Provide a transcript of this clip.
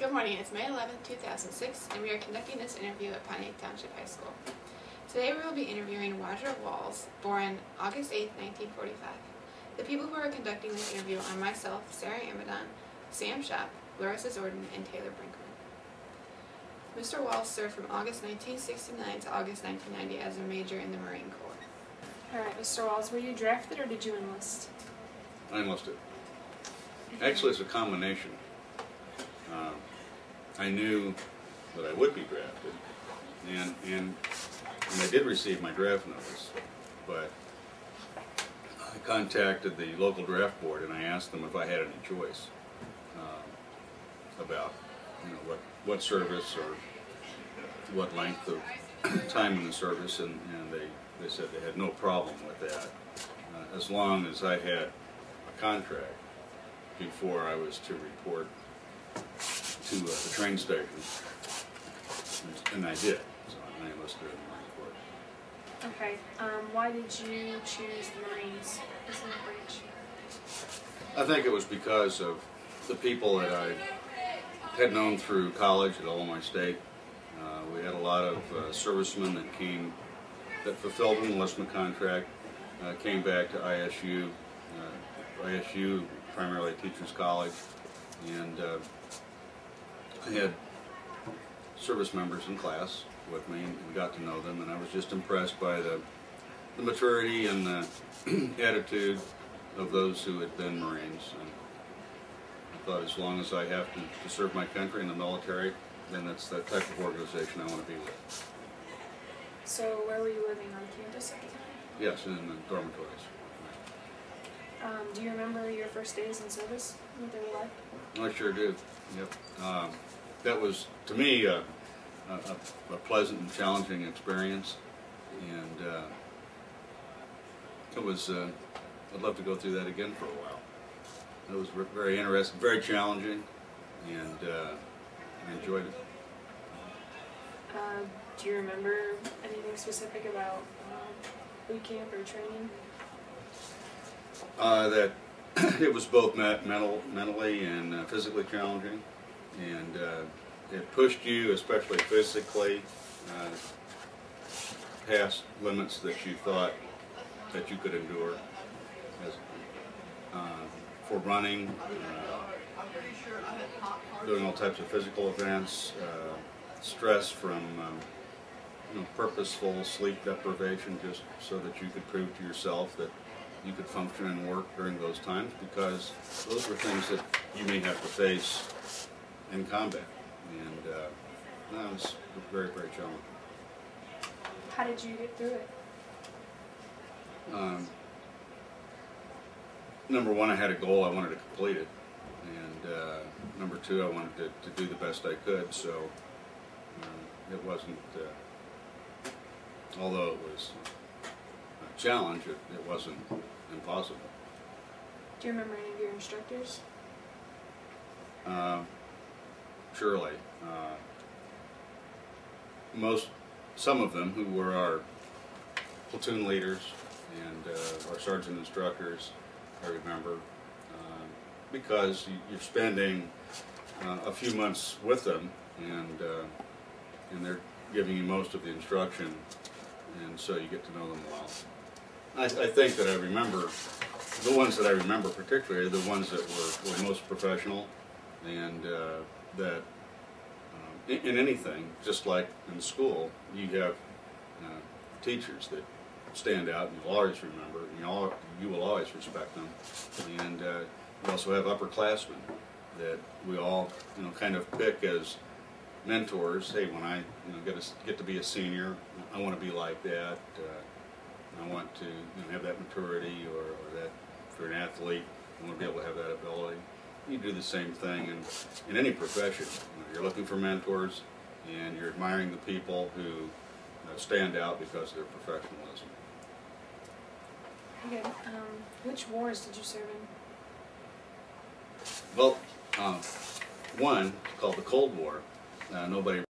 Good morning, it's May 11, 2006, and we are conducting this interview at Pontiac Township High School. Today we will be interviewing Wahls, born August 8, 1945. The people who are conducting this interview are myself, Sarah Amadon, Sam Shop, Laura Zordon, and Taylor Brinkman. Mr. Wahls served from August 1969 to August 1990 as a major in the Marine Corps. Alright, Mr. Wahls, were you drafted or did you enlist? I enlisted. Actually, it's a combination. I knew that I would be drafted, and I did receive my draft notice, but I contacted the local draft board and I asked them if I had any choice about what service or what length of time in the service, and they said they had no problem with that as long as I had a contract before I was to report to the train station, and I did. So I enlisted in the Marine Corps. Okay. Why did you choose the Marines as a branch? I think it was because of the people that I had known through college at Illinois State. We had a lot of servicemen that fulfilled an enlistment contract, came back to ISU, primarily a teacher's college, and I had service members in class with me, and we got to know them, and I was just impressed by the maturity and the attitude of those who had been Marines. And I thought, as long as I have to serve my country in the military, then that's the type of organization I want to be with. So where were you living, on campus at the time? Yes, in the dormitories. Do you remember your first days in service, what they were like? I sure do. Yep. That was, to me, a pleasant and challenging experience, and it was. I'd love to go through that again for a while. It was very interesting, very challenging, and I enjoyed it. Do you remember anything specific about boot camp or training? That it was both mentally and physically challenging, and it pushed you, especially physically, past limits that you thought that you could endure. For running, doing all types of physical events, stress from purposeful sleep deprivation, just so that you could prove to yourself that you could function and work during those times, because those were things that you may have to face in combat, and that was very, very challenging. How did you get through it? Number one, I had a goal. I wanted to complete it, and number two, I wanted to do the best I could. So it wasn't, although it was a challenge, it wasn't impossible. Do you remember any of your instructors? Surely. Some of them who were our platoon leaders and our sergeant instructors, I remember, because you're spending a few months with them, and they're giving you most of the instruction, and so you get to know them well. I think that I remember, the ones that I remember particularly are the ones that were most professional, and that in anything, just like in school, you have teachers that stand out and you'll always remember, and you will always respect them. And we also have upperclassmen that we all kind of pick as mentors. Hey, when I get to be a senior, I want to be like that. I want to have that maturity, or that if you're an athlete, I want to be able to have that ability. You do the same thing in any profession. You're looking for mentors, and you're admiring the people who stand out because of their professionalism. Okay. Which wars did you serve in? Well, one called the Cold War. Nobody